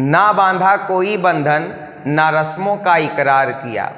ना बांधा कोई बंधन ना रस्मों का इकरार किया,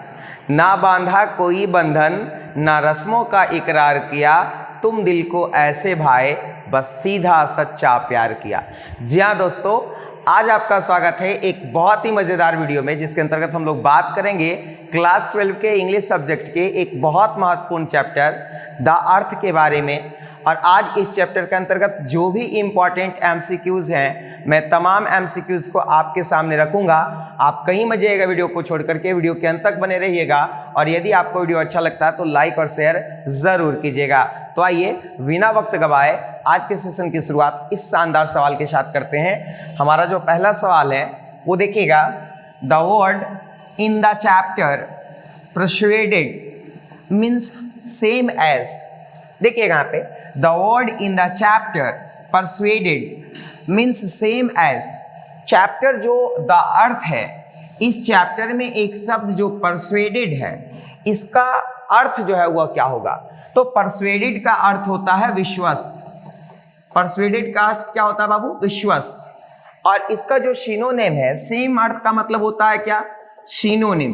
ना बांधा कोई बंधन ना रस्मों का इकरार किया, तुम दिल को ऐसे भाए बस सीधा सच्चा प्यार किया। जी हाँ दोस्तों, आज आपका स्वागत है एक बहुत ही मज़ेदार वीडियो में, जिसके अंतर्गत हम लोग बात करेंगे क्लास 12 के इंग्लिश सब्जेक्ट के एक बहुत महत्वपूर्ण चैप्टर द अर्थ के बारे में। और आज इस चैप्टर के अंतर्गत जो भी इम्पॉर्टेंट एमसीक्यूज हैं, मैं तमाम एमसीक्यूज को आपके सामने रखूंगा। आप कहीं मत जाइएगा वीडियो को छोड़ करके, वीडियो के अंत तक बने रहिएगा। और यदि आपको वीडियो अच्छा लगता है तो लाइक और शेयर ज़रूर कीजिएगा। तो आइए बिना वक्त गवाए आज के सेशन की शुरुआत इस शानदार सवाल के साथ करते हैं। हमारा जो पहला सवाल है वो देखिएगा, the word in the chapter persuaded means same as. देखिएगा यहाँ पे, the word in the chapter persuaded means same as. Chapter जो द अर्थ है, इस चैप्टर में एक शब्द जो persuaded है, इसका अर्थ जो है वह क्या होगा? तो persuaded का अर्थ होता है विश्वस्त। persuaded का अर्थ क्या होता है बाबू? विश्वस्त। और इसका जो सिनोनिम है, सेम अर्थ का मतलब होता है क्या? सिनोनिम।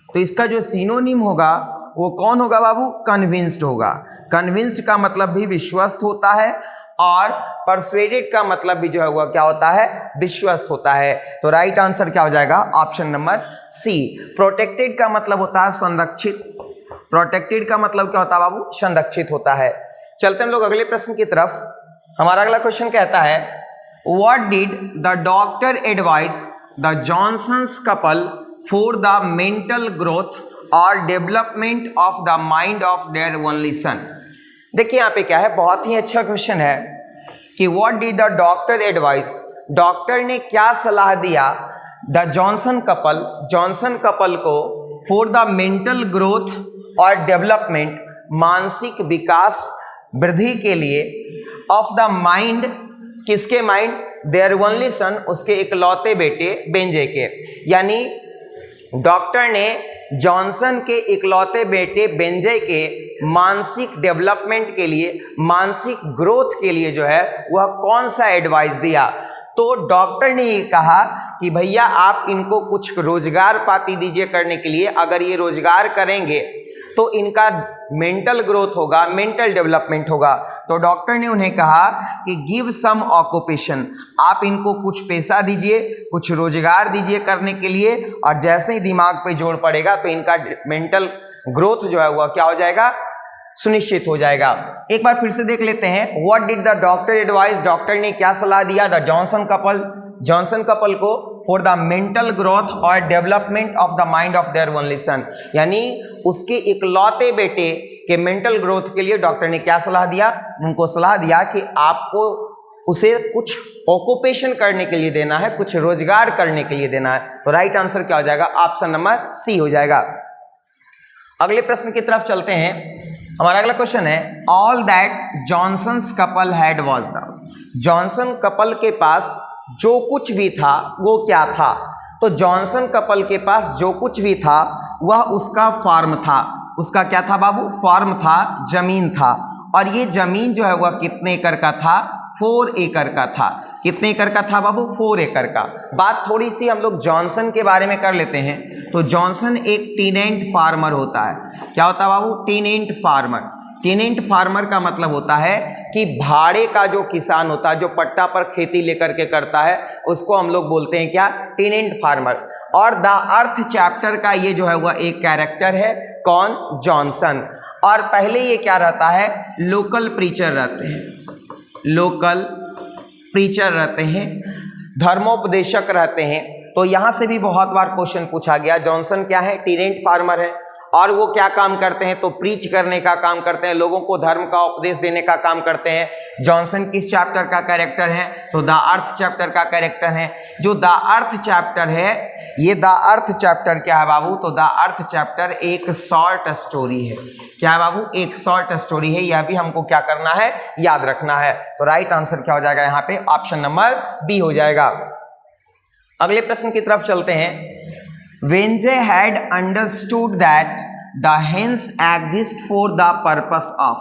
तो इसका जो सिनोनिम होगा वो कौन होगा बाबू? कन्विंस्ड होगा। कन्विंस्ड का मतलब भी विश्वस्त होता है और परसुएडेड का मतलब भी जो है वह क्या होता है? विश्वस्त होता है। तो राइट आंसर क्या हो जाएगा? ऑप्शन नंबर सी। प्रोटेक्टेड का मतलब होता है संरक्षित। प्रोटेक्टेड का मतलब क्या होता है बाबू? संरक्षित होता है। चलते हम लोग अगले प्रश्न की तरफ। हमारा अगला क्वेश्चन कहता है, what did the doctor advise the Johnsons couple for the mental growth और development of the mind of their only son. देखिए यहाँ पे क्या है, बहुत ही अच्छा क्वेश्चन है कि what did the doctor advice, doctor ने क्या सलाह दिया द जॉनसन कपल को फॉर द मेंटल ग्रोथ और डेवलपमेंट, मानसिक विकास वृद्धि के लिए, ऑफ द माइंड, किसके माइंड? देयर ओनली सन, उसके इकलौते बेटे बेंजे के। यानी डॉक्टर ने जॉनसन के इकलौते बेटे बेंजे के मानसिक डेवलपमेंट के लिए, मानसिक ग्रोथ के लिए जो है वह कौन सा एडवाइस दिया? तो डॉक्टर ने ये कहा कि भैया आप इनको कुछ रोजगार पाती दीजिए करने के लिए। अगर ये रोजगार करेंगे तो इनका मेंटल ग्रोथ होगा, मेंटल डेवलपमेंट होगा। तो डॉक्टर ने उन्हें कहा कि गिव सम ऑक्यूपेशन, आप इनको कुछ पैसा दीजिए, कुछ रोजगार दीजिए करने के लिए, और जैसे ही दिमाग पे जोर पड़ेगा तो इनका मेंटल ग्रोथ जो है वह क्या हो जाएगा? सुनिश्चित हो जाएगा। एक बार फिर से देख लेते हैं, what did the doctor advice, doctor ने क्या सलाह दिया द जॉनसन कपल को फॉर द मेंटल ग्रोथ और development of the mind of their only सन। यानी उसके इकलौते बेटे के मेंटल ग्रोथ के लिए डॉक्टर ने क्या सलाह दिया? उनको सलाह दिया कि आपको उसे कुछ ऑक्यूपेशन करने के लिए देना है, कुछ रोजगार करने के लिए देना है। तो राइट आंसर क्या हो जाएगा? ऑप्शन नंबर सी हो जाएगा। अगले प्रश्न की तरफ चलते हैं। हमारा अगला क्वेश्चन है, all that Johnson's couple had was the, Johnson couple के पास जो कुछ भी था वो क्या था? तो जॉनसन कपल के पास जो कुछ भी था वह उसका फार्म था। उसका क्या था बाबू? फार्म था, जमीन था। और ये जमीन जो है वह कितने एकड़ का था? 4 एकड़ का था। कितने एकड़ का था बाबू? 4 एकड़ का। बात थोड़ी सी हम लोग जॉनसन के बारे में कर लेते हैं। तो जॉनसन एक टीनेंट फार्मर होता है। क्या होता है बाबू? Tenant farmer. टेनेंट फार्मर का मतलब होता है कि भाड़े का जो किसान होता है, जो पट्टा पर खेती लेकर के करता है, उसको हम लोग बोलते हैं क्या? Tenant farmer. और द अर्थ चैप्टर का ये जो है वह एक कैरेक्टर है। कौन? जॉनसन। और पहले ये क्या रहता है? लोकल प्रीचर रहते हैं। लोकल प्रीचर रहते हैं, धर्मोपदेशक रहते हैं। तो यहाँ से भी बहुत बार क्वेश्चन पूछा गया। जॉनसन क्या है? टेनेंट फार्मर है। और वो क्या काम करते हैं? तो प्रीच करने का काम करते हैं, लोगों को धर्म का उपदेश देने का काम करते हैं। जॉनसन किस चैप्टर का कैरेक्टर है? तो द अर्थ चैप्टर का कैरेक्टर है। जो द अर्थ चैप्टर है, ये द अर्थ चैप्टर क्या है बाबू? तो द अर्थ चैप्टर एक शॉर्ट स्टोरी है। क्या है बाबू? एक शॉर्ट स्टोरी है। यह भी हमको क्या करना है? याद रखना है। तो राइट आंसर क्या हो जाएगा यहाँ पे? ऑप्शन नंबर बी हो जाएगा। अगले प्रश्न की तरफ चलते हैं। Benjy had understood that the hens exist for the purpose of,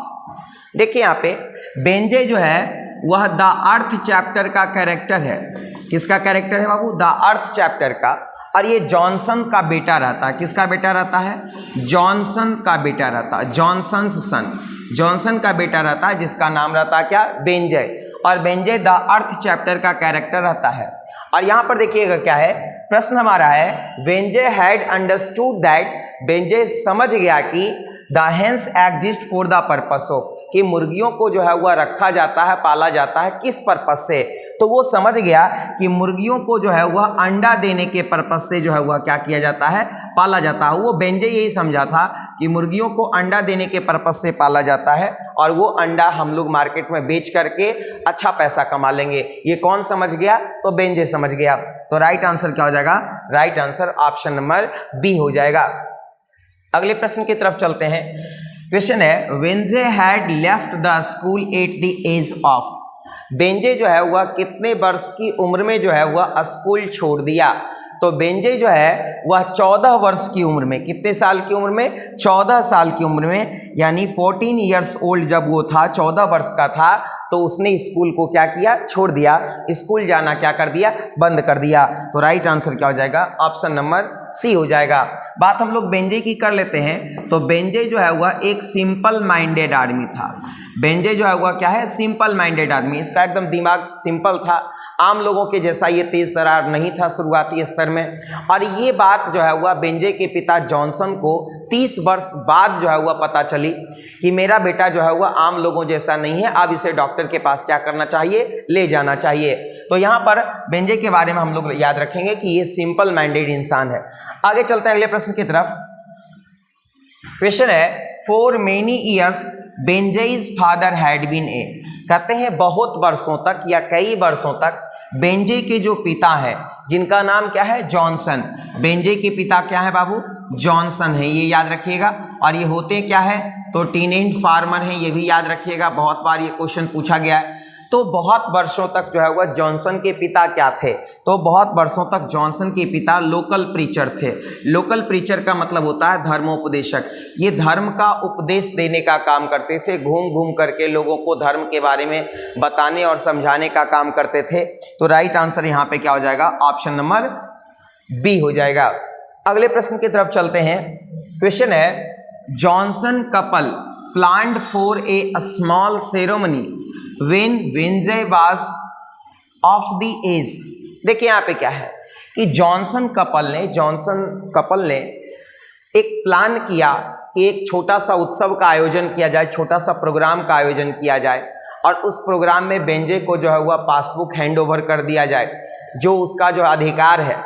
देखिए यहाँ पे बेंजे जो है वह द अर्थ चैप्टर का कैरेक्टर है। किसका कैरेक्टर है बाबू? द अर्थ चैप्टर का। और ये जॉनसन का बेटा रहता है। किसका बेटा रहता है? जॉनसन का बेटा रहता है, जॉनसन्स सन, जॉनसन का बेटा रहता है, जिसका नाम रहता है क्या? बेंजे। और बेंजे द अर्थ चैप्टर का कैरेक्टर रहता है। और यहाँ पर देखिएगा क्या है प्रश्न हमारा है, बेंजे हैड अंडरस्टूड दैट, बेंजे समझ गया कि the hence exist for the purpose of, कि मुर्गियों को जो है वह रखा जाता है, पाला जाता है किस पर्पस से? तो वो समझ गया कि मुर्गियों को जो है वह अंडा देने के पर्पस से जो है वह क्या किया जाता है? पाला जाता है। वो बेंजे यही समझा था कि मुर्गियों को अंडा देने के पर्पस से पाला जाता है और वो अंडा हम लोग मार्केट में बेच करके अच्छा पैसा कमा लेंगे। ये कौन समझ गया? तो बेंजे समझ गया। तो राइट आंसर क्या हो जाएगा? Right answer option number B हो जाएगा। अगले प्रश्न की तरफ चलते हैं। क्वेश्चन है, Benjy had left the school at the age of, Benjy जो है वह कितने वर्ष की उम्र में जो है वह स्कूल छोड़ दिया? तो बेंजे जो है वह 14 वर्ष की उम्र में, कितने साल की उम्र में? 14 साल की उम्र में, यानी 14 ईयर्स ओल्ड जब वो था, 14 वर्ष का था, तो उसने स्कूल को क्या किया? छोड़ दिया। स्कूल जाना क्या कर दिया? बंद कर दिया। तो राइट आंसर क्या हो जाएगा? ऑप्शन नंबर सी हो जाएगा। बात हम लोग बेंजे की कर लेते हैं। तो बेंजे जो है वह एक सिंपल माइंडेड आदमी था। बेंजे जो है वह क्या है? सिंपल माइंडेड आदमी। इसका एकदम दिमाग सिंपल था, आम लोगों के जैसा ये तेज तर्रार नहीं था शुरुआती स्तर में। और ये बात जो है वह बेंजे के पिता जॉनसन को 30 वर्ष बाद जो है वह पता चली कि मेरा बेटा जो है वह आम लोगों जैसा नहीं है, अब इसे डॉक्टर के पास क्या करना चाहिए? ले जाना चाहिए। तो यहाँ पर बेंजे के बारे में हम लोग याद रखेंगे कि ये सिंपल माइंडेड इंसान है। आगे चलते हैं अगले प्रश्न की तरफ। क्वेश्चन है, for many years Benjy's father had been a, कहते हैं बहुत वर्षों तक या कई वर्षों तक बेंजे के जो पिता है, जिनका नाम क्या है? जॉनसन। बेंजे के पिता क्या है बाबू? जॉनसन है, ये याद रखिएगा। और ये होते क्या है? तो टेनेंट फार्मर है, ये भी याद रखिएगा, बहुत बार ये क्वेश्चन पूछा गया है। तो बहुत वर्षों तक जो है वह जॉनसन के पिता क्या थे? तो बहुत वर्षों तक जॉनसन के पिता लोकल प्रीचर थे। लोकल प्रीचर का मतलब होता है धर्मोपदेशक। ये धर्म का उपदेश देने का काम करते थे, घूम घूम करके लोगों को धर्म के बारे में बताने और समझाने का काम करते थे। तो राइट आंसर यहाँ पे क्या हो जाएगा? ऑप्शन नंबर बी हो जाएगा। अगले प्रश्न की तरफ चलते हैं। क्वेश्चन है, Johnson couple planned for a small ceremony when Benjy was of the age. देखिए यहाँ पे क्या है कि जॉनसन कपल ने एक प्लान किया कि एक छोटा सा उत्सव का आयोजन किया जाए, छोटा सा प्रोग्राम का आयोजन किया जाए और उस प्रोग्राम में बेंजे को जो है वह पासबुक हैंड ओवर कर दिया जाए, जो उसका जो अधिकार है।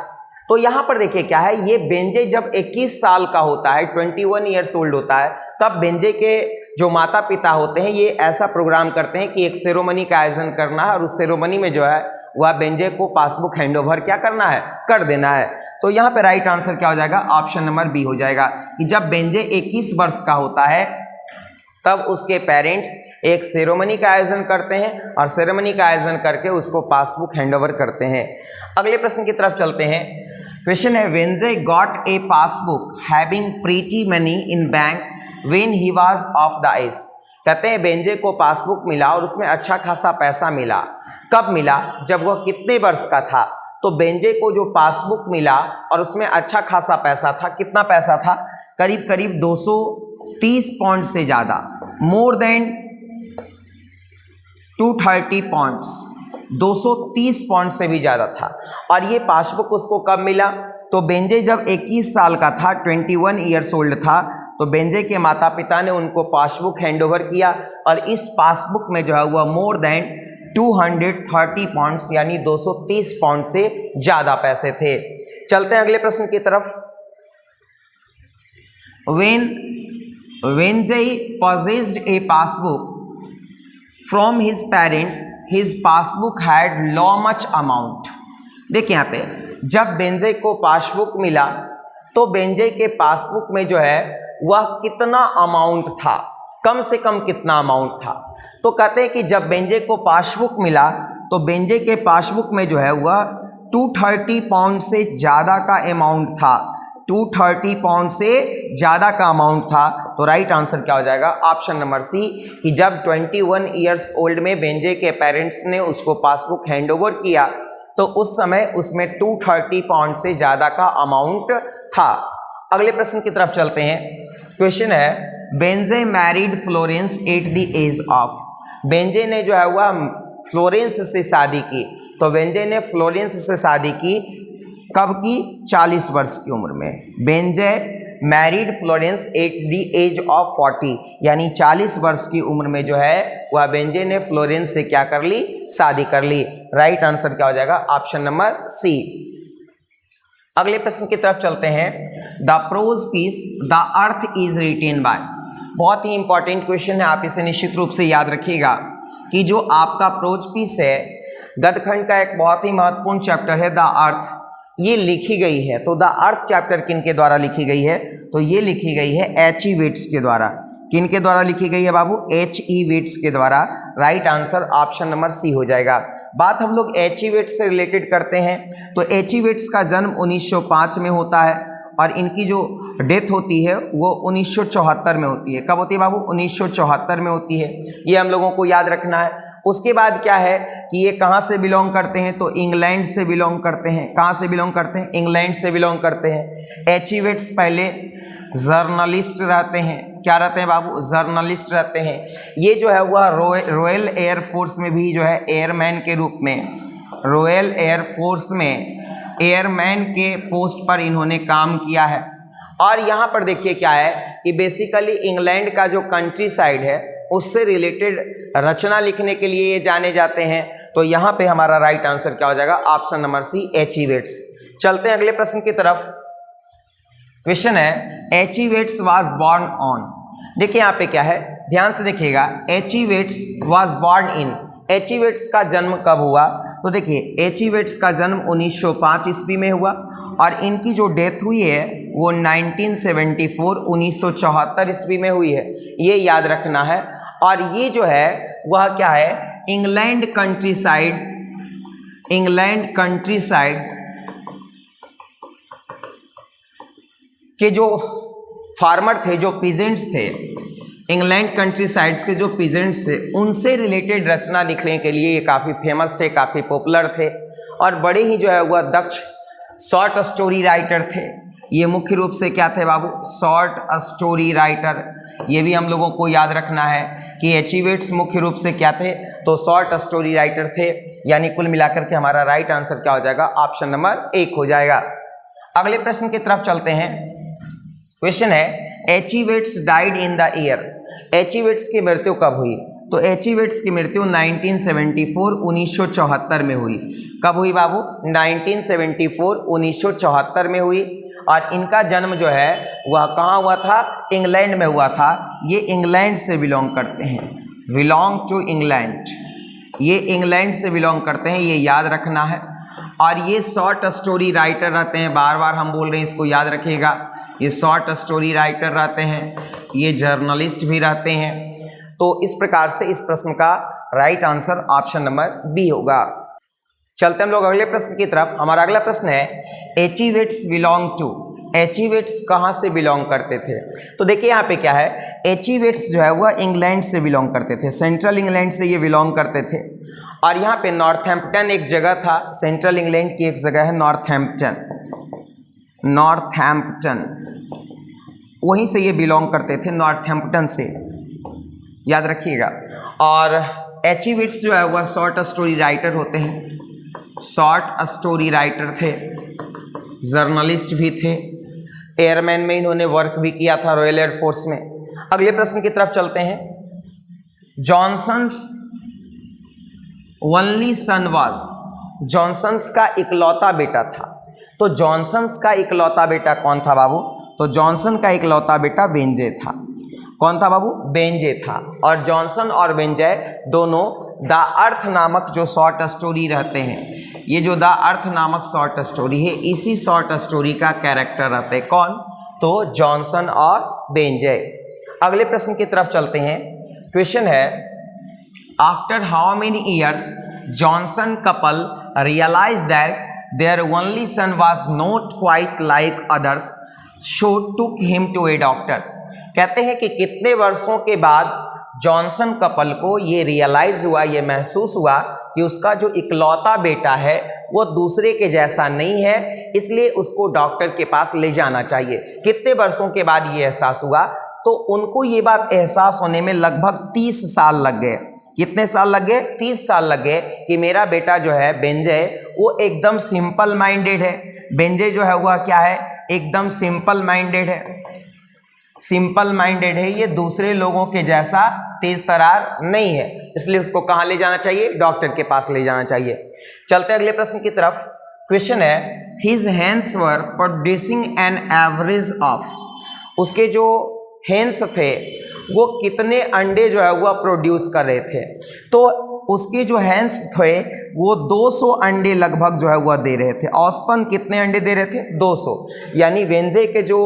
तो यहाँ पर देखिए क्या है, ये बेंजे जब 21 साल का होता है, 21 ईयर्स ओल्ड होता है, तब बेंजे के जो माता पिता होते हैं ये ऐसा प्रोग्राम करते हैं कि एक सेरेमनी का आयोजन करना है और उस सेरेमनी में जो है वह बेंजे को पासबुक हैंडओवर क्या करना है? कर देना है। तो यहाँ पे राइट आंसर क्या हो जाएगा? ऑप्शन नंबर बी हो जाएगा कि जब बेंजे 21 वर्ष का होता है तब उसके पेरेंट्स एक सेरेमनी का आयोजन करते हैं और सेरेमनी का आयोजन करके उसको पासबुक हैंडओवर करते हैं। अगले प्रश्न की तरफ चलते हैं। क्वेश्चन है, Benjy got a passbook having pretty money in bank when he was of the age. कहते हैं बेंजे को पासबुक मिला और उसमें अच्छा खासा पैसा मिला। कब मिला? जब वह कितने वर्ष का था? तो बेंजे को जो पासबुक मिला और उसमें अच्छा खासा पैसा था, कितना पैसा था? करीब करीब 230 पाउंड से ज़्यादा, मोर देन 230 पाउंड्स, 230 पाउंड से भी ज़्यादा था। और ये पासबुक उसको कब मिला? तो बेंजे जब 21 साल का था, 21 ईयर्स ओल्ड था, तो बेंजे के माता पिता ने उनको पासबुक हैंडओवर किया और इस पासबुक में जो है वह मोर देन 230 पाउंड्स यानी 230 पाउंड से ज़्यादा पैसे थे। चलते हैं अगले प्रश्न की तरफ। When Benze possessed a passbook from his parents, his passbook had how much amount। देखिए यहाँ पे जब बेंजे को पासबुक मिला तो बेंजे के पासबुक में जो है वह कितना अमाउंट था, कम से कम कितना अमाउंट था? तो कहते हैं कि जब बेंजे को पासबुक मिला तो बेंजे के पासबुक में जो है वह 230 पाउंड से ज़्यादा का अमाउंट था, 230 पाउंड से ज़्यादा का अमाउंट था। तो राइट आंसर क्या हो जाएगा? ऑप्शन नंबर सी कि जब 21 ईयर्स ओल्ड में बेंजे के पेरेंट्स ने उसको पासबुक हैंडओवर किया तो उस समय उसमें 230 पाउंड से ज़्यादा का अमाउंट था। अगले प्रश्न की तरफ चलते हैं। क्वेश्चन है Benjy married Florence at the age of. Benjy ने जो है वह फ्लोरेंस से शादी की। तो बेंजे ने फ्लोरेंस से शादी की कब की? 40 वर्ष की उम्र में। Benjy married Florence at the age of 40, यानी 40 वर्ष की उम्र में जो है वह बेंजे ने फ्लोरेंस से क्या कर ली? शादी कर ली। राइट आंसर क्या हो जाएगा? Option number C. अगले प्रश्न की तरफ चलते हैं। द प्रोज पीस द अर्थ इज रिटेन बाय। बहुत ही इंपॉर्टेंट क्वेश्चन है, आप इसे निश्चित रूप से याद रखिएगा कि जो आपका प्रोज पीस है गद्यखंड का एक बहुत ही महत्वपूर्ण चैप्टर है द अर्थ, ये लिखी गई है। तो द अर्थ चैप्टर किन के द्वारा लिखी गई है? तो ये लिखी गई है H.E. वेट्स के द्वारा। किन के द्वारा लिखी गई है बाबू? H.E. वेट्स के द्वारा। Right answer option number C हो जाएगा। बात हम लोग H.E. वेट्स से रिलेटेड करते हैं तो H.E. वेट्स का जन्म 1905 में होता है और इनकी जो डेथ होती है वो 1974 में होती है। कब होती है बाबू? 1974 में होती है। ये हम लोगों को याद रखना है। उसके बाद क्या है कि ये कहाँ से बिलोंग करते हैं? तो इंग्लैंड से बिलोंग करते हैं। कहाँ से बिलोंग करते हैं? इंग्लैंड से बिलोंग करते हैं। H.E. वेट्स पहले जर्नलिस्ट रहते हैं। क्या रहते हैं बाबू? जर्नलिस्ट रहते हैं। ये जो है वह रॉयल एयर फोर्स में भी जो है एयरमैन के रूप में, रॉयल एयर फोर्स में एयरमैन के पोस्ट पर इन्होंने काम किया है। और यहाँ पर देखिए क्या है कि बेसिकली इंग्लैंड का जो कंट्री साइड है उससे रिलेटेड रचना लिखने के लिए ये जाने जाते हैं। तो यहाँ पे हमारा राइट आंसर क्या हो जाएगा? Option number C H.E. Bates. चलते हैं अगले प्रश्न की तरफ। क्वेश्चन है H.E. Bates was born on. देखिए यहाँ पे क्या है, ध्यान से देखिएगा। H.E. Bates was born in. H.E. Bates का जन्म कब हुआ? तो देखिए H.E. वेट्स का जन्म 1905 ईस्वी में हुआ और इनकी जो डेथ हुई है वो 1974 1974 ईस्वी में हुई है। ये याद रखना है। और ये जो है वह क्या है? England country side, England country side के जो फार्मर थे, जो पीजेंट्स थे, इंग्लैंड कंट्री साइड्स के जो पीजेंट्स थे उनसे रिलेटेड रचना लिखने के लिए ये काफ़ी फेमस थे, काफ़ी पॉपुलर थे और बड़े ही जो है वह दक्ष शॉर्ट स्टोरी राइटर थे। ये मुख्य रूप से क्या थे बाबू? Short story writer. ये भी हम लोगों को याद रखना है कि H.E. वेट्स मुख्य रूप से क्या थे? तो शॉर्ट स्टोरी राइटर थे। यानी कुल मिलाकर के हमारा राइट आंसर क्या हो जाएगा? ऑप्शन नंबर 1 हो जाएगा। अगले प्रश्न की तरफ चलते हैं। क्वेश्चन है H.E. Bates died in the year. H.E. Bates की मृत्यु कब हुई? तो H.E. वेट्स की मृत्यु 1974 1974 में हुई। कब हुई बाबू? 1974 1974 में हुई। और इनका जन्म जो है वह कहाँ हुआ था? इंग्लैंड में हुआ था। ये इंग्लैंड से बिलोंग करते हैं, बिलोंग टू इंग्लैंड। ये इंग्लैंड से बिलोंग करते हैं, ये याद रखना है। और ये शॉर्ट स्टोरी राइटर रहते हैं। बार बार हम बोल रहे हैं, इसको याद रखिएगा। ये शॉर्ट स्टोरी राइटर रहते हैं, ये जर्नलिस्ट भी रहते हैं। तो इस प्रकार से इस प्रश्न का right answer option number B होगा। चलते हम लोग अगले प्रश्न की तरफ। हमारा अगला प्रश्न है H.E. Weights belong to. H.E. Weights कहाँ से बिलोंग करते थे? तो देखिए यहाँ पे क्या है, H.E. वेट्स जो है वह इंग्लैंड से बिलोंग करते थे, सेंट्रल इंग्लैंड से ये बिलोंग करते थे। और यहाँ पे नॉर्थहैम्पटन एक जगह था, सेंट्रल इंग्लैंड की एक जगह है नॉर्थहैम्पटन, नॉर्थहैम्पटन, वहीं से ये बिलोंग करते थे, नॉर्थहैम्पटन से, याद रखिएगा। और H.E. वेट्स जो है वह शॉर्ट स्टोरी राइटर होते हैं, शॉर्ट स्टोरी राइटर थे, जर्नलिस्ट भी थे, एयरमैन में इन्होंने वर्क भी किया था, रॉयल एयर फोर्स में। अगले प्रश्न की तरफ चलते हैं। Johnson's only son was. Johnson's का इकलौता बेटा था। तो जॉनसन्स का इकलौता बेटा कौन था बाबू? तो जॉनसन का इकलौता बेटा बेंजे था। कौन था बाबू? बेंजे था। और जॉनसन और बेंजे दोनों द अर्थ नामक जो शॉर्ट स्टोरी रहते हैं, ये जो द अर्थ नामक शॉर्ट स्टोरी है, इसी शॉर्ट स्टोरी का कैरेक्टर रहते हैं। कौन? तो जॉनसन और बेंजे। अगले प्रश्न की तरफ चलते हैं। क्वेश्चन है after how many years Johnson couple realize that their only son was not quite like others so took him to a doctor. कहते हैं कि कितने वर्षों के बाद जॉनसन कपल को ये रियलाइज हुआ, ये महसूस हुआ कि उसका जो इकलौता बेटा है वो दूसरे के जैसा नहीं है, इसलिए उसको डॉक्टर के पास ले जाना चाहिए। कितने वर्षों के बाद ये एहसास हुआ? तो उनको ये बात एहसास होने में लगभग 30 साल लग गए। कितने साल लग गए? 30 साल लग गए कि मेरा बेटा जो है बेंजय वो एकदम सिंपल माइंडेड है। बेंजय जो है वह क्या है? एकदम सिंपल माइंडेड है। सिंपल माइंडेड है, ये दूसरे लोगों के जैसा तेज तरार नहीं है, इसलिए उसको कहाँ ले जाना चाहिए? डॉक्टर के पास ले जाना चाहिए। चलते अगले प्रश्न की तरफ। क्वेश्चन है his hands were producing an average of, उसके जो हैंड्स थे वो कितने अंडे जो है वह प्रोड्यूस कर रहे थे? तो उसके जो हैंड्स थे वो 200 अंडे लगभग जो है वह दे रहे थे। औसतन कितने अंडे दे रहे थे? 200। यानी बेंजय के जो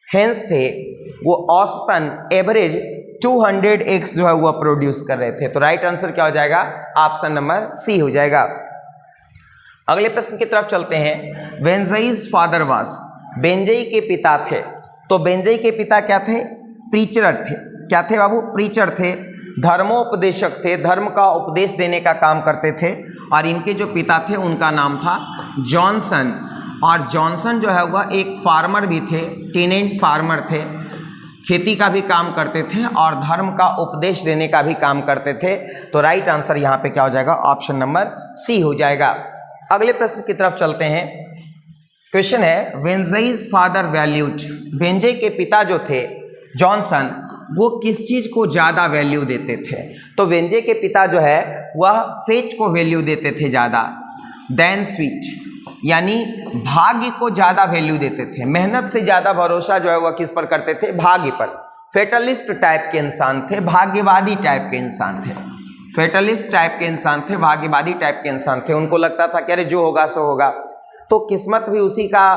हैंड्स थे वो औसतन एवरेज 200 एग्स जो है वह प्रोड्यूस कर रहे थे। तो राइट आंसर क्या हो जाएगा? ऑप्शन नंबर सी हो जाएगा। अगले प्रश्न की तरफ चलते हैं। बेंजय's फादर वाज, बेंजय के पिता थे। तो बेंजय के पिता क्या थे? प्रीचर थे। क्या थे बाबू? प्रीचर थे, धर्मोपदेशक थे, धर्म का उपदेश देने का काम करते थे। और इनके जो पिता थे उनका नाम था जॉनसन। और जॉनसन जो है वह एक फार्मर भी थे, टेनेंट फार्मर थे, खेती का भी काम करते थे और धर्म का उपदेश देने का भी काम करते थे। तो राइट आंसर यहाँ पे क्या हो जाएगा? ऑप्शन नंबर सी हो जाएगा। अगले प्रश्न की तरफ चलते हैं। क्वेश्चन है बेंजय's फादर वैल्यूड, बेंजय के पिता जो थे जॉनसन वो किस चीज़ को ज़्यादा वैल्यू देते थे? तो बेंजय के पिता जो है वह फेट को वैल्यू देते थे ज़्यादा देन स्वीट, यानी भाग्य को ज़्यादा वैल्यू देते थे। मेहनत से ज़्यादा भरोसा जो है वह किस पर करते थे? भाग्य पर। फेटलिस्ट टाइप के इंसान थे, भाग्यवादी टाइप के इंसान थे। फेटलिस्ट टाइप के इंसान थे, भाग्यवादी टाइप के इंसान थे। उनको लगता था कि अरे जो होगा सो होगा। तो किस्मत भी उसी का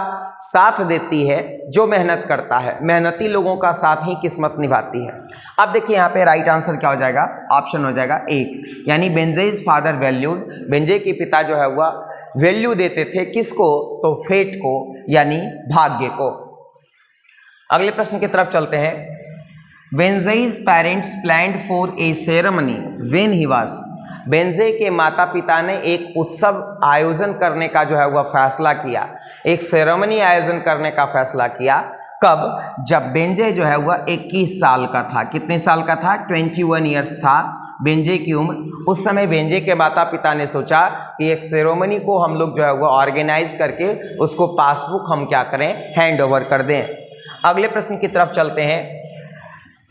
साथ देती है जो मेहनत करता है, मेहनती लोगों का साथ ही किस्मत निभाती है। अब देखिए यहाँ पे राइट आंसर क्या हो जाएगा? ऑप्शन हो जाएगा एक, यानी बेंजय's फादर वैल्यूड, बेंजय के पिता जो है वह वैल्यू देते थे किसको? तो फेट को, यानी भाग्य को। अगले प्रश्न की तरफ चलते हैं। Benjy's parents planned for a ceremony when he was, Benjy के माता पिता ने एक उत्सव आयोजन करने का जो है वह फैसला किया, एक सेरेमनी आयोजन करने का फैसला किया। कब? जब बेंजय जो है वह 21 साल का था। कितने साल का था? 21 ईयर्स था बेंजय की उम्र। उस समय बेंजय के माता पिता ने सोचा कि एक सेरेमनी को हम लोग जो है वह ऑर्गेनाइज करके उसको पासबुक हम क्या करें? हैंड ओवर कर दें। अगले प्रश्न की तरफ चलते हैं।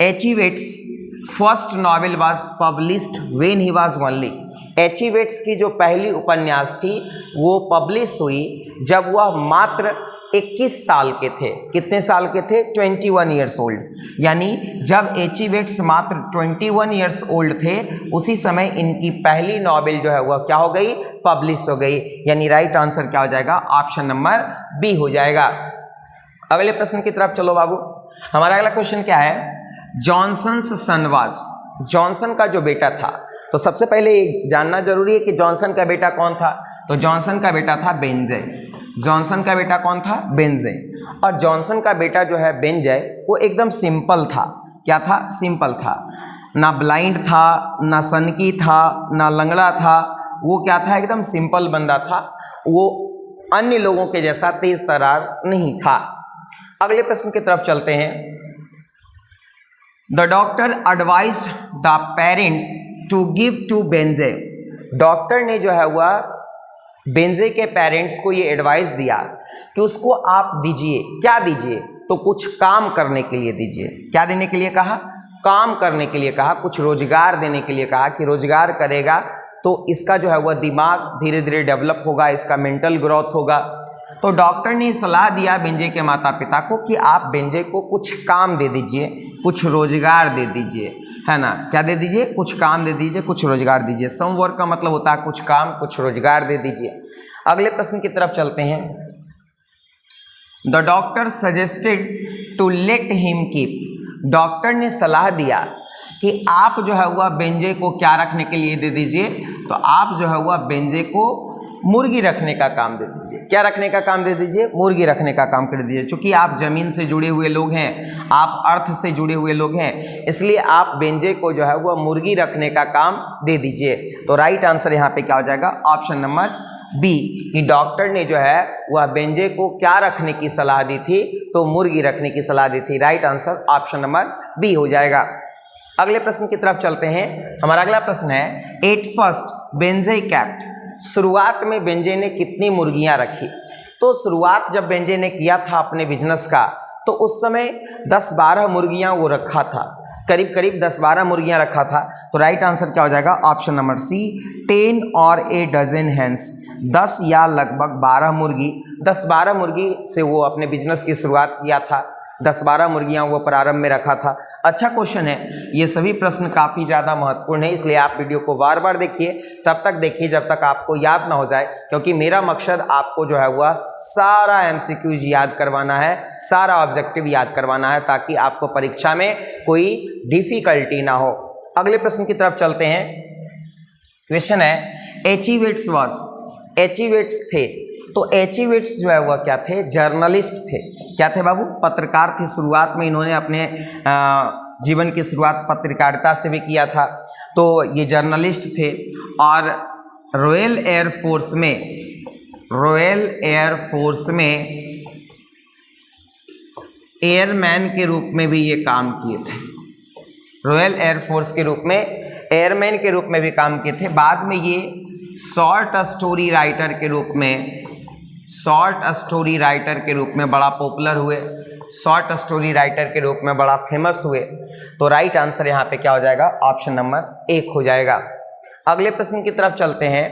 H.E. Watt's first novel was published when he was only, H.E. Watts की जो पहली उपन्यास थी वो पब्लिश हुई जब वह मात्र 21 साल के थे। कितने साल के थे? 21 ईयर्स ओल्ड। यानी जब H.E. Watts मात्र 21 ईयर्स ओल्ड थे उसी समय इनकी पहली नॉवेल जो है वह क्या हो गई? पब्लिश हो गई। यानी राइट आंसर क्या हो जाएगा? ऑप्शन नंबर बी हो जाएगा। अगले प्रश्न की तरफ चलो बाबू। हमारा अगला क्वेश्चन क्या है? जॉनसन्स सन वाज, जॉनसन का जो बेटा था। तो सबसे पहले जानना जरूरी है कि जॉनसन का बेटा कौन था? तो जॉनसन का बेटा था बेंजय। जॉनसन का बेटा कौन था? बेंजय। और जॉनसन का बेटा जो है बेंजय वो एकदम सिंपल था। क्या था? सिंपल था। ना ब्लाइंड था, ना सनकी था, ना लंगड़ा था। वो क्या था? एकदम सिंपल बंदा था। वो अन्य लोगों के जैसा तेज तरार नहीं था। अगले प्रश्न की तरफ चलते हैं। The doctor advised the parents to give to Benjy, doctor ने जो है वह बेंजय के पेरेंट्स को ये एडवाइस दिया कि उसको आप दीजिए। क्या दीजिए? तो कुछ काम करने के लिए दीजिए। क्या देने के लिए कहा? काम करने के लिए कहा, कुछ रोजगार देने के लिए कहा कि रोजगार करेगा तो इसका जो है वह दिमाग धीरे धीरे डेवलप होगा, इसका मेंटल ग्रोथ होगा। तो डॉक्टर ने सलाह दिया बेंजय के माता पिता को कि आप बेंजय को कुछ काम दे दीजिए, कुछ रोजगार दे दीजिए, है ना? क्या दे दीजिए? कुछ काम दे दीजिए, कुछ रोजगार दीजिए। सम वर्क का मतलब होता है कुछ काम, कुछ रोजगार दे दीजिए। अगले प्रश्न की तरफ चलते हैं। The doctor suggested to let him keep, doctor ने सलाह दिया कि आप जो है वह बेंजय को क्या रखने के लिए दे दीजिए? तो आप जो है वह बेंजय को मुर्गी रखने का काम दे दीजिए। क्या रखने का काम दे दीजिए? मुर्गी रखने का काम कर दीजिए। चूंकि आप जमीन से जुड़े हुए लोग हैं, आप अर्थ से जुड़े हुए लोग हैं, इसलिए आप बेंजे को जो है वह मुर्गी रखने का काम दे दीजिए। तो राइट आंसर यहाँ पे क्या हो जाएगा? ऑप्शन नंबर बी, कि डॉक्टर ने जो है वह बेंजे को क्या रखने की सलाह दी थी? तो मुर्गी रखने की सलाह दी थी। Right answer option number B हो जाएगा। अगले प्रश्न की तरफ चलते हैं। हमारा अगला प्रश्न है, एट फर्स्ट बेंजे कैप्ट, शुरुआत में बेंजे ने कितनी मुर्गियां रखी? तो शुरुआत जब बेंजे ने किया था अपने बिजनेस का, तो उस समय 10-12 मुर्गियां वो रखा था, करीब करीब 10-12 मुर्गियां रखा था। तो राइट आंसर क्या हो जाएगा? ऑप्शन नंबर सी, 10 और ए डजन हेंस, 10 या लगभग 12 मुर्गी, 10-12 मुर्गी से वो अपने बिजनेस की शुरुआत किया था, 10-12 मुर्गियां वो प्रारंभ में रखा था। अच्छा क्वेश्चन है, ये सभी प्रश्न काफ़ी ज़्यादा महत्वपूर्ण है, इसलिए आप वीडियो को बार बार देखिए, तब तक देखिए जब तक आपको याद ना हो जाए, क्योंकि मेरा मकसद आपको जो है वह सारा MCQs याद करवाना है, सारा ऑब्जेक्टिव याद करवाना है, ताकि आपको परीक्षा में कोई डिफिकल्टी ना हो। अगले प्रश्न की तरफ चलते हैं। क्वेश्चन है, एचिवेट्स वॉज, एचिवेट्स थे, तो एचिवेट्स जो है वह क्या थे? जर्नलिस्ट थे। क्या थे बाबू? पत्रकार थे। शुरुआत में इन्होंने अपने जीवन की शुरुआत पत्रकारिता से भी किया था, तो ये जर्नलिस्ट थे। और रॉयल एयरफोर्स में, रॉयल एयरफोर्स में एयरमैन के रूप में भी ये काम किए थे। रॉयल एयरफोर्स के रूप में एयरमैन के रूप में भी काम किए थे। बाद में ये शॉर्ट स्टोरी राइटर के रूप में, शॉर्ट स्टोरी राइटर के रूप में बड़ा पॉपुलर हुए, शॉर्ट स्टोरी राइटर के रूप में बड़ा फेमस हुए। तो राइट आंसर यहाँ पे क्या हो जाएगा? ऑप्शन नंबर 1 हो जाएगा। अगले प्रश्न की तरफ चलते हैं।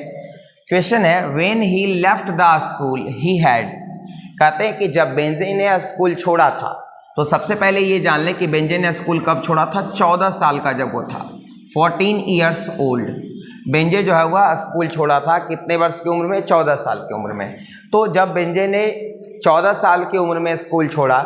क्वेश्चन है, when he left the school he had, कहते हैं कि जब बेंजे ने स्कूल छोड़ा था, तो सबसे पहले ये जान लें कि बेंजे ने स्कूल कब छोड़ा था? 14 साल का जब वो था, 14 ईयर्स ओल्ड। बेंजे जो है वह स्कूल छोड़ा था कितने वर्ष की उम्र में? 14 साल की उम्र में। तो जब बेंजे ने 14 साल की उम्र में स्कूल छोड़ा,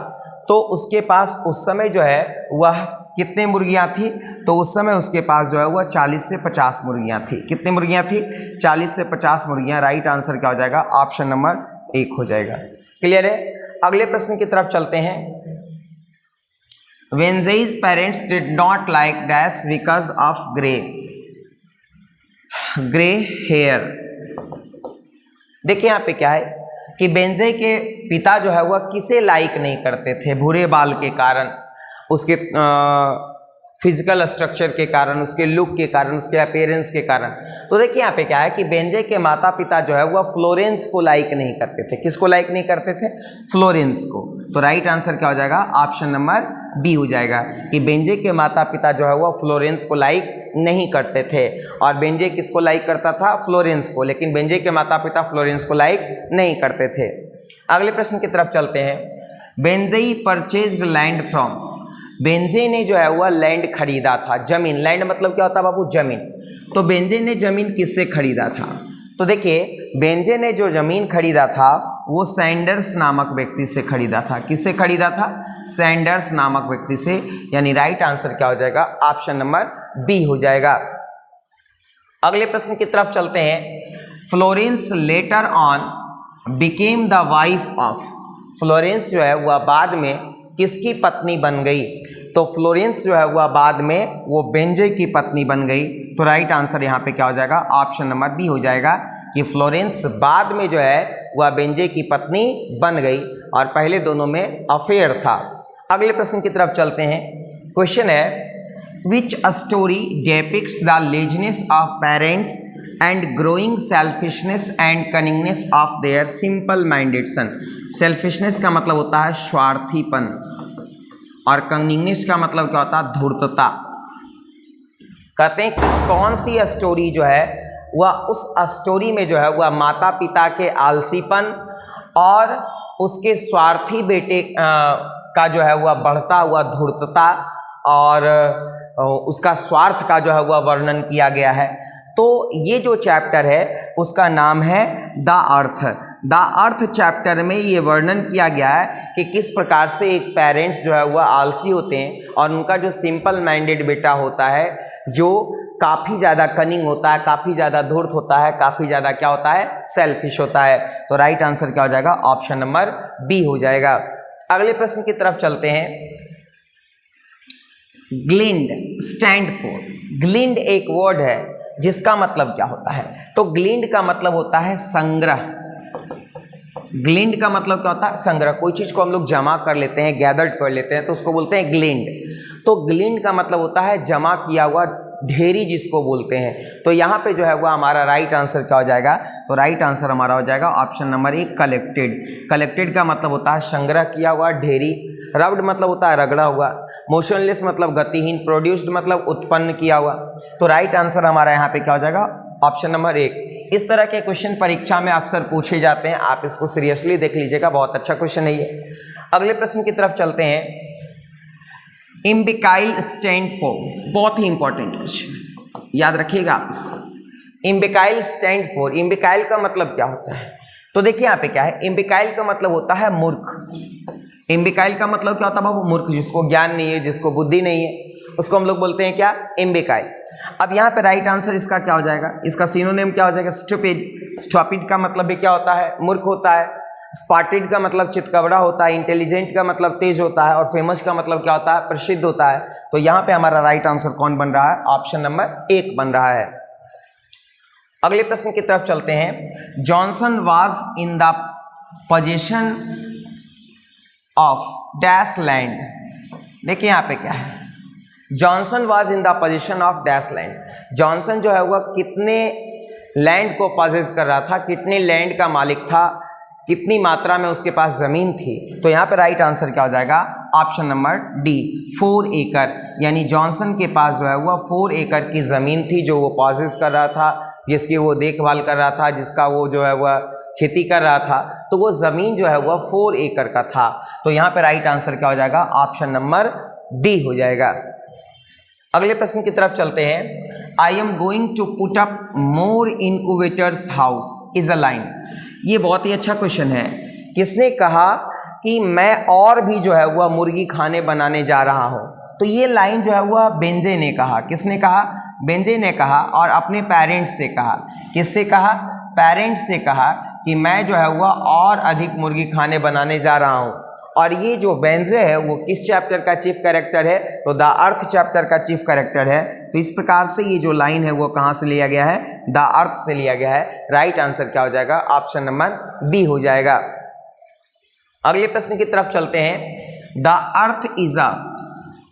तो उसके पास उस समय जो है वह कितने मुर्गियां थी? तो उस समय उसके पास जो है वह 40 से 50 मुर्गियां थी। कितनी मुर्गियां थी? 40 से 50 मुर्गियां। राइट आंसर क्या हो जाएगा? ऑप्शन नंबर 1 हो जाएगा। क्लियर है? अगले प्रश्न की तरफ चलते हैं। Benjy's parents did not like dash because of grey hair. देखिए यहाँ पे क्या है कि बेंजे के पिता जो है वह किसे लाइक नहीं करते थे? भूरे बाल के कारण, उसके फिजिकल स्ट्रक्चर के कारण, उसके लुक के कारण, उसके अपीयरेंस के कारण। तो देखिए यहाँ पे क्या है कि बेंजे के माता पिता जो है वह फ्लोरेंस को लाइक नहीं करते थे। किसको लाइक नहीं करते थे? फ्लोरेंस को। तो राइट आंसर क्या हो जाएगा? ऑप्शन नंबर बी हो जाएगा, कि बेंजे के माता पिता जो है वह फ्लोरेंस को लाइक नहीं करते थे। और बेंजे किसको लाइक करता था? फ्लोरेंस को। लेकिन बेंजे के माता पिता फ्लोरेंस को लाइक नहीं करते थे। अगले प्रश्न की तरफ चलते हैं। बेंजे परचेज्ड लैंड फ्रॉम, बेंजे ने जो है वह लैंड खरीदा था, जमीन। लैंड मतलब क्या होता है बाबू? जमीन। तो बेंजे ने जमीन किससे खरीदा था? तो देखिए, बेंजे ने जो जमीन खरीदा था वो सैंडर्स नामक व्यक्ति से खरीदा था। किससे खरीदा था? सैंडर्स नामक व्यक्ति से। यानी राइट आंसर क्या हो जाएगा? ऑप्शन नंबर बी हो जाएगा। अगले प्रश्न की तरफ चलते हैं। Florence later on became the wife of, Florence जो है वह बाद में किसकी पत्नी बन गई? तो फ्लोरेंस जो है वह बाद में वो बेंजे की पत्नी बन गई। तो राइट आंसर यहाँ पे क्या हो जाएगा? ऑप्शन नंबर बी हो जाएगा, कि फ्लोरेंस बाद में जो है वह बेंजे की पत्नी बन गई, और पहले दोनों में अफेयर था। अगले प्रश्न की तरफ चलते हैं। क्वेश्चन है, which story depicts the laziness of parents and growing selfishness and cunningness of their simple minded son. Selfishness का मतलब होता है स्वार्थीपन, और कनिंगनेस का मतलब क्या होता है? धूर्तता। कहते हैं कि कौन सी स्टोरी जो है वह, उस स्टोरी में जो है वह माता पिता के आलसीपन और उसके स्वार्थी बेटे का जो है वह बढ़ता हुआ धूर्तता और उसका स्वार्थ का जो है वह वर्णन किया गया है। तो ये जो चैप्टर है उसका नाम है द अर्थ। द अर्थ चैप्टर में ये वर्णन किया गया है कि किस प्रकार से एक पेरेंट्स जो है वह आलसी होते हैं, और उनका जो सिंपल माइंडेड बेटा होता है, जो काफ़ी ज़्यादा कनिंग होता है, काफ़ी ज़्यादा धूर्त होता है, काफ़ी ज़्यादा क्या होता है, सेल्फिश होता है। तो राइट आंसर क्या हो जाएगा, ऑप्शन नंबर बी हो जाएगा। अगले प्रश्न की तरफ चलते हैं। ग्लिंड स्टैंड फॉर, ग्लिंड एक वर्ड है जिसका मतलब क्या होता है, तो ग्लिंड का मतलब होता है संग्रह। ग्लिंड का मतलब क्या होता है, संग्रह। कोई चीज़ को हम लोग जमा कर लेते हैं, गैदर्ड कर लेते हैं, तो उसको बोलते हैं ग्लिंड। तो ग्लिंड का मतलब होता है जमा किया हुआ, ढेरी जिसको बोलते हैं। तो यहाँ पे जो है वो हमारा राइट आंसर क्या हो जाएगा, तो राइट आंसर हमारा हो जाएगा ऑप्शन नंबर 1 कलेक्टेड। कलेक्टेड का मतलब होता है संग्रह किया हुआ, ढेरी। रब्ड मतलब होता है रगड़ा हुआ। मोशनलेस मतलब गतिहीन। प्रोड्यूस्ड मतलब उत्पन्न किया हुआ। तो राइट आंसर हमारा यहाँ पे क्या हो जाएगा, ऑप्शन नंबर 1। इस तरह के क्वेश्चन परीक्षा में अक्सर पूछे जाते हैं, आप इसको सीरियसली देख लीजिएगा, बहुत अच्छा क्वेश्चन है ये। अगले प्रश्न की तरफ चलते हैं। इम्बिकाइल स्टैंड फॉर, बहुत ही इंपॉर्टेंट क्वेश्चन, याद रखिएगा आप इसको। इम्बिकाइल स्टैंड फॉर, इम्बिकाइल का मतलब क्या होता है, तो देखिए यहाँ पे क्या है, इम्बिकाइल का मतलब होता है मूर्ख। इम्बिकाइल का मतलब क्या होता है बाबू, मूर्ख, जिसको ज्ञान नहीं है, जिसको बुद्धि नहीं है, उसको हम लोग बोलते हैं क्या, इम्बिकाइल। अब यहाँ पे राइट आंसर इसका क्या हो जाएगा, इसका सिनोनिम क्या हो जाएगा, स्टूपिड। स्टूपिड का मतलब भी क्या होता है, मूर्ख होता है। स्पार्टेड का मतलब चितकबरा होता है। इंटेलिजेंट का मतलब तेज होता है। और फेमस का मतलब क्या होता है, प्रसिद्ध होता है। तो यहाँ पे हमारा राइट आंसर कौन बन रहा है, ऑप्शन नंबर 1 बन रहा है। अगले प्रश्न की तरफ चलते हैं। Johnson was in the position of dash land. देखिए यहाँ पे क्या है, Johnson was in the position of dash land. Johnson जो है वह कितने लैंड को पॉजेस कर रहा था, कितने लैंड का मालिक था, कितनी मात्रा में उसके पास ज़मीन थी। तो यहाँ पे राइट आंसर क्या हो जाएगा, ऑप्शन नंबर डी 4 एकड़। यानी जॉनसन के पास जो है वह 4 एकड़ की ज़मीन थी जो वो पॉजेस कर रहा था, जिसकी वो देखभाल कर रहा था, जिसका वो जो है वह खेती कर रहा था। तो वो ज़मीन जो है वह 4 एकड़ का था। तो यहाँ पे राइट आंसर क्या हो जाएगा, ऑप्शन नंबर डी हो जाएगा। अगले प्रश्न की तरफ चलते हैं। I am going to put up more incubators house is a line. ये बहुत ही अच्छा क्वेश्चन है। किसने कहा कि मैं और भी जो है वह मुर्गी खाने बनाने जा रहा हूँ, तो ये लाइन जो है वह बेंजे ने कहा। किसने कहा, बेंजे ने कहा, और अपने पेरेंट्स से कहा। किससे कहा, पेरेंट्स से कहा कि मैं जो है वह और अधिक मुर्गी खाने बनाने जा रहा हूँ। और ये जो बेंजे है वो किस चैप्टर का चीफ कैरेक्टर है, तो द अर्थ चैप्टर का चीफ कैरेक्टर है। तो इस प्रकार से ये जो लाइन है वो कहाँ से लिया गया है, द अर्थ से लिया गया है। राइट आंसर क्या हो जाएगा, ऑप्शन नंबर बी हो जाएगा। अगले प्रश्न की तरफ चलते हैं। द अर्थ इज अ,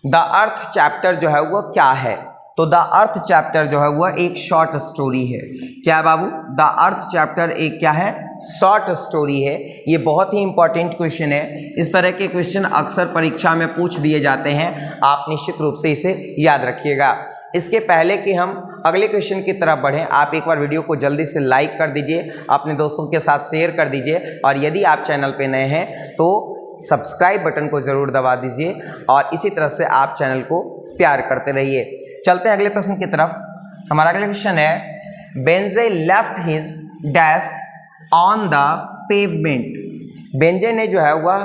द अर्थ चैप्टर जो है वो क्या है, तो द अर्थ चैप्टर जो है वह एक शॉर्ट स्टोरी है। क्या बाबू, द अर्थ चैप्टर एक क्या है, शॉर्ट स्टोरी है। ये बहुत ही इंपॉर्टेंट क्वेश्चन है। इस तरह के क्वेश्चन अक्सर परीक्षा में पूछ दिए जाते हैं, आप निश्चित रूप से इसे याद रखिएगा। इसके पहले कि हम अगले क्वेश्चन की तरफ बढ़ें, आप एक बार वीडियो को जल्दी से लाइक कर दीजिए, अपने दोस्तों के साथ शेयर कर दीजिए, और यदि आप चैनल पे नए हैं तो सब्सक्राइब बटन को ज़रूर दबा दीजिए, और इसी तरह से आप चैनल को प्यार करते रहिए। चलते हैं अगले प्रश्न की तरफ। हमारा अगला क्वेश्चन है, Benjy left his dash on the pavement. Benjy ने जो है वह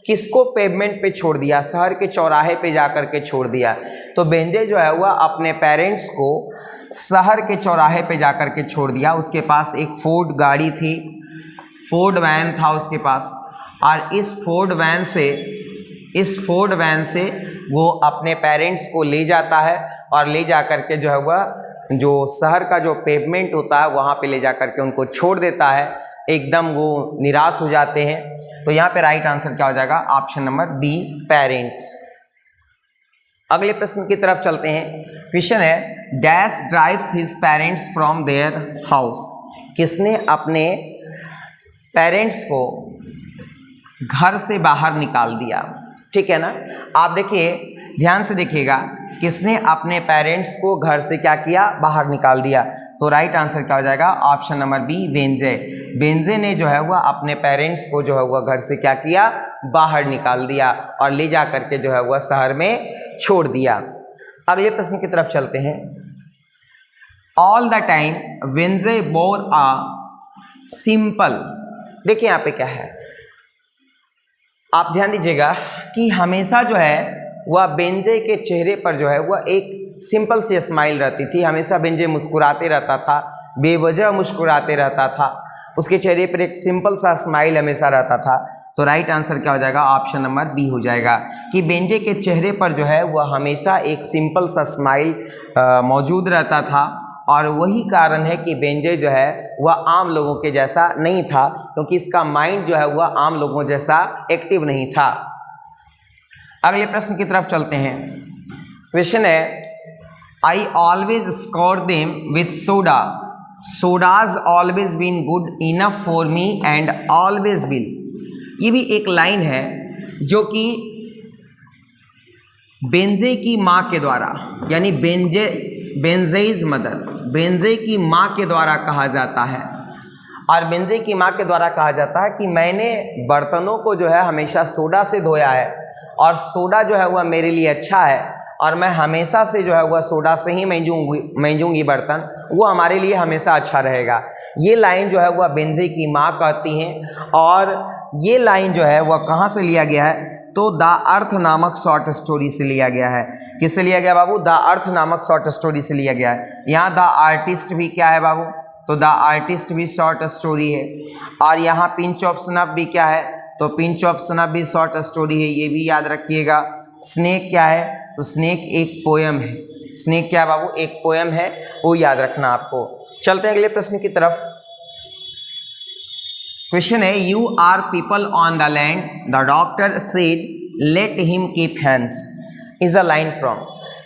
किसको पेवमेंट पे छोड़ दिया, शहर के चौराहे पे जाकर के छोड़ दिया। तो बेंजे जो है वह अपने पेरेंट्स को शहर के चौराहे पे जाकर के छोड़ दिया। उसके पास एक फोर्ड गाड़ी थी, फोर्ड वैन था उसके पास, और इस फोर्ड वैन से वो अपने पेरेंट्स को ले जाता है, और ले जा कर के जो है वह जो शहर का जो पेवमेंट होता है वहाँ पे ले जा कर के उनको छोड़ देता है। एकदम वो निराश हो जाते हैं। तो यहाँ पे राइट आंसर क्या हो जाएगा, ऑप्शन नंबर बी पेरेंट्स। अगले प्रश्न की तरफ चलते हैं। क्वेश्चन है, dash drives his parents from their house. किसने अपने पेरेंट्स को घर से बाहर निकाल दिया, ठीक है ना। आप देखिए, ध्यान से देखिएगा, किसने अपने पेरेंट्स को घर से क्या किया, बाहर निकाल दिया। तो राइट आंसर क्या हो जाएगा, ऑप्शन नंबर बी बेंजे। बेंजे ने जो है वह अपने पेरेंट्स को जो है वह घर से क्या किया, बाहर निकाल दिया, और ले जा करके जो है वह शहर में छोड़ दिया। अगले प्रश्न की तरफ चलते हैं। All the time Benjy bore a simple. देखिए यहाँ पे क्या है, आप ध्यान दीजिएगा कि हमेशा जो है वह बेंजे के चेहरे पर जो है वह एक सिंपल सी स्माइल रहती थी, हमेशा बेंजे मुस्कुराते रहता था, बेवजह मुस्कुराते रहता था, उसके चेहरे पर एक सिंपल सा स्माइल हमेशा रहता था। तो राइट आंसर क्या हो जाएगा? ऑप्शन नंबर बी हो जाएगा कि बेंजे के चेहरे पर जो है वह हमेशा एक सिंपल सा स्माइल मौजूद रहता था, और वही कारण है कि बेंजे जो है वह आम लोगों के जैसा नहीं था, क्योंकि इसका माइंड जो है वह आम लोगों जैसा एक्टिव नहीं था। अगले प्रश्न की तरफ चलते हैं। क्वेश्चन है, I always score them with soda, sodas always been good enough for me and always will. ये भी एक लाइन है जो कि बेंजे की माँ के द्वारा, यानी बेंजेज मदर, बेंजे की माँ के द्वारा कहा जाता है। और बेंजे की माँ के द्वारा कहा जाता है कि मैंने बर्तनों को जो है हमेशा सोडा से धोया है, और सोडा जो है वह मेरे लिए अच्छा है, और मैं हमेशा से जो है वह सोडा से ही मांजूंगी बर्तन, वो हमारे लिए हमेशा अच्छा रहेगा। ये लाइन जो है वह बेंजे की माँ कहती हैं, और ये लाइन जो है वह कहाँ से लिया गया है? तो द अर्थ नामक शॉर्ट स्टोरी से लिया गया है। किससे लिया गया बाबू? द अर्थ नामक शॉर्ट स्टोरी से लिया गया है। यहाँ द आर्टिस्ट भी क्या है बाबू? तो द आर्टिस्ट भी शॉर्ट स्टोरी है। और यहाँ पिंच ऑफ स्नफ भी क्या है? तो पिंच ऑफ स्नफ भी शॉर्ट स्टोरी है, ये भी याद रखिएगा। स्नेक क्या है? तो स्नेक एक पोयम है। स्नेक क्या है बाबू? एक पोयम है, वो याद रखना आपको। चलते हैं अगले प्रश्न की तरफ। क्वेश्चन है, you are people on the land, the doctor said let him keep hands, is a line from.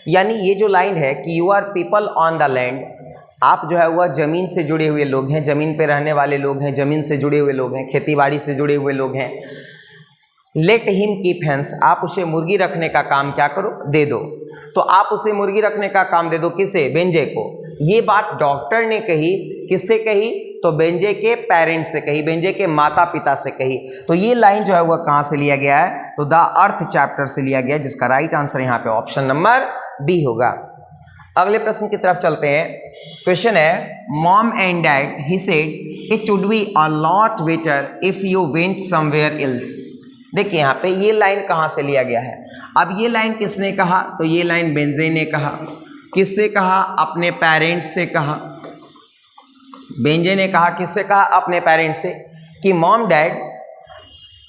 यानी ये जो लाइन है कि you are people on the land, आप जो है वह ज़मीन से जुड़े हुए लोग हैं, ज़मीन पे रहने वाले लोग हैं, ज़मीन से जुड़े हुए लोग हैं, खेतीबाड़ी से जुड़े हुए लोग हैं। लेट हिम कीप हैंड्स, आप उसे मुर्गी रखने का काम क्या करो? दे दो। तो आप उसे मुर्गी रखने का काम दे दो, किसे? बेंजे को। ये बात डॉक्टर ने कही, किससे कही? तो बेंजे के पेरेंट्स से कही, बेंजे के माता पिता से कही। तो ये लाइन जो है वह कहाँ से लिया गया है? तो द अर्थ चैप्टर से लिया गया, जिसका राइट आंसर यहाँ पे ऑप्शन नंबर बी होगा। अगले प्रश्न की तरफ चलते हैं। क्वेश्चन है, mom and dad he said it would be a lot better if you went somewhere else. देखिए यहाँ पे ये लाइन कहाँ से लिया गया है? अब ये लाइन किसने कहा? तो ये लाइन बेंजे ने कहा। किससे कहा? अपने पेरेंट्स से कहा। बेंजे ने कहा, किससे कहा? अपने पेरेंट्स से, कि मॉम डैड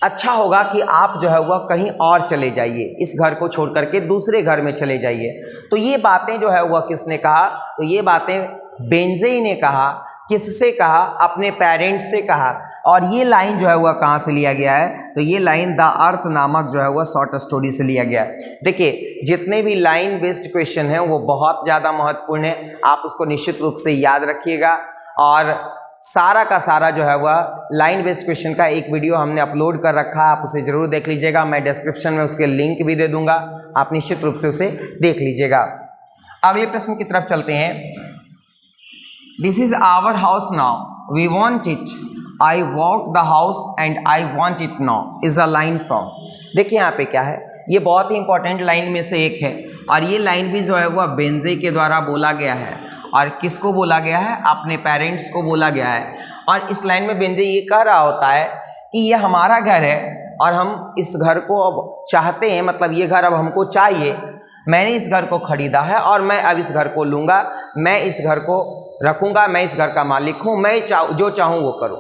अच्छा होगा कि आप जो है वह कहीं और चले जाइए, इस घर को छोड़ करके दूसरे घर में चले जाइए। तो ये बातें जो है वह किसने कहा? तो ये बातें बेंजे ने कहा। किससे कहा? अपने पेरेंट्स से कहा। और ये लाइन जो है वह कहाँ से लिया गया है? तो ये लाइन द अर्थ नामक जो है वह शॉर्ट स्टोरी से लिया गया है। देखिए, जितने भी लाइन बेस्ड क्वेश्चन हैं वो बहुत ज़्यादा महत्वपूर्ण है, आप उसको निश्चित रूप से याद रखिएगा। और सारा का सारा जो है वह लाइन बेस्ड क्वेश्चन का एक वीडियो हमने अपलोड कर रखा है, आप उसे ज़रूर देख लीजिएगा। मैं डिस्क्रिप्शन में उसके लिंक भी दे दूंगा, आप निश्चित रूप से उसे देख लीजिएगा। अगले प्रश्न की तरफ चलते हैं। This is our house now, we want it, I want the house and I want it now, is a line from. देखिए यहाँ पे क्या है, ये बहुत ही इंपॉर्टेंट लाइन में से एक है, और ये लाइन भी जो है वह बेंजे के द्वारा बोला गया है। और किसको बोला गया है? अपने पेरेंट्स को बोला गया है। और इस लाइन में बेंजे ये कह रहा होता है कि ये हमारा घर है और हम इस घर को अब चाहते हैं, मतलब ये घर अब हमको चाहिए, मैंने इस घर को खरीदा है और मैं अब इस घर को लूँगा, मैं इस घर को रखूँगा, मैं इस घर का मालिक हूँ, मैं जो चाहूँ वो करूँ।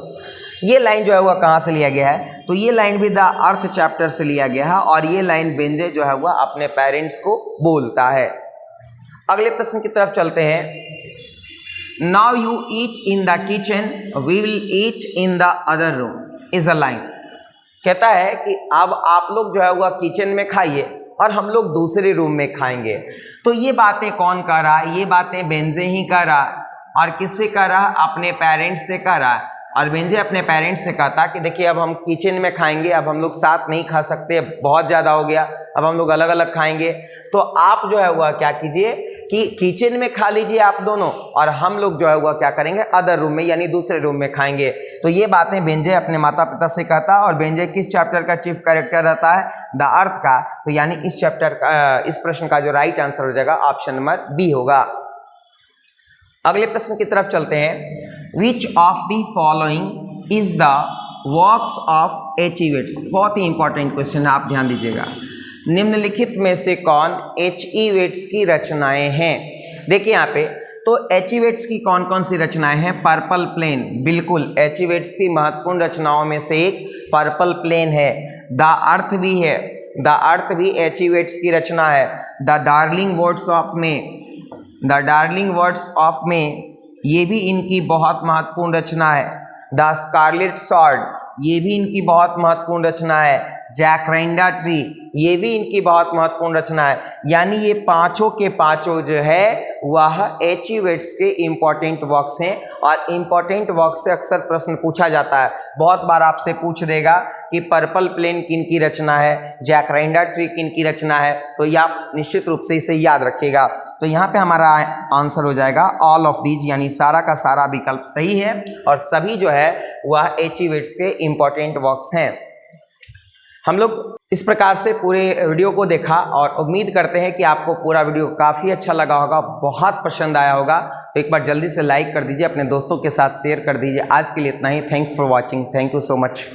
ये लाइन जो है वह कहाँ से लिया गया है? तो ये लाइन भी द अर्थ चैप्टर से लिया गया है, और ये लाइन बेंजे जो है वह अपने पेरेंट्स को बोलता है। अगले प्रश्न की तरफ चलते हैं। Now you eat in the kitchen, we will eat in the other room, is a line. कहता है कि अब आप लोग जो है वह किचन में खाइए और हम लोग दूसरे रूम में खाएंगे। तो ये बातें कौन कर रहा है? ये बातें बेंजे ही कर रहा है। और किससे कर रहा है? अपने पेरेंट्स से कर रहा है। और बेंजे अपने पेरेंट्स से कहता कि देखिए अब हम किचन में खाएंगे, अब हम लोग साथ नहीं खा सकते, बहुत ज़्यादा हो गया, अब हम लोग अलग अलग खाएंगे। तो आप जो है वह क्या कीजिए कि किचन में खा लीजिए आप दोनों, और हम लोग जो है वह क्या करेंगे? अदर रूम में, यानी दूसरे रूम में खाएंगे। तो ये बातें बेंजे अपने माता पिता से कहता है। और बेंजे किस चैप्टर का चीफ कैरेक्टर रहता है? द अर्थ का। तो यानी इस चैप्टर का, इस प्रश्न का जो राइट आंसर हो जाएगा ऑप्शन नंबर बी होगा। अगले प्रश्न की तरफ चलते हैं। Which of the following is the works of एचिवेट्स। बहुत ही इंपॉर्टेंट क्वेश्चन है, आप ध्यान दीजिएगा। निम्नलिखित में से कौन H.E. वेट्स की रचनाएं हैं? देखिए यहाँ पे तो H.E. वेट्स की कौन कौन सी रचनाएं हैं? पर्पल प्लेन, बिल्कुल H.E. वेट्स की महत्वपूर्ण रचनाओं में से एक पर्पल प्लेन है। द अर्थ भी है, द अर्थ भी H.E. वेट्स की रचना है। The darling words of May, the darling words of May, ये भी इनकी बहुत महत्वपूर्ण रचना है। द स्कारलेट सॉर्ड, ये भी इनकी बहुत महत्वपूर्ण रचना है। जैकरेंडा ट्री, ये भी इनकी बहुत महत्वपूर्ण रचना है। यानी ये पांचों के पांचों जो है वह H.E. वेट्स के इंपॉर्टेंट वर्क्स हैं। और इंपॉर्टेंट वर्क्स से अक्सर प्रश्न पूछा जाता है, बहुत बार आपसे पूछ देगा कि पर्पल प्लेन किन की रचना है, जैकरेंडा ट्री किन की रचना है, तो ये आप निश्चित रूप से इसे याद रखिएगा। तो यहाँ पे हमारा आंसर हो जाएगा ऑल ऑफ दीज, यानी सारा का सारा विकल्प सही है और सभी जो है वह H.E. वेट्स के इंपॉर्टेंट वर्क्स हैं। हम लोग इस प्रकार से पूरे वीडियो को देखा और उम्मीद करते हैं कि आपको पूरा वीडियो काफ़ी अच्छा लगा होगा, बहुत पसंद आया होगा। तो एक बार जल्दी से लाइक कर दीजिए, अपने दोस्तों के साथ शेयर कर दीजिए। आज के लिए इतना ही। Thank for watching, thank you so much.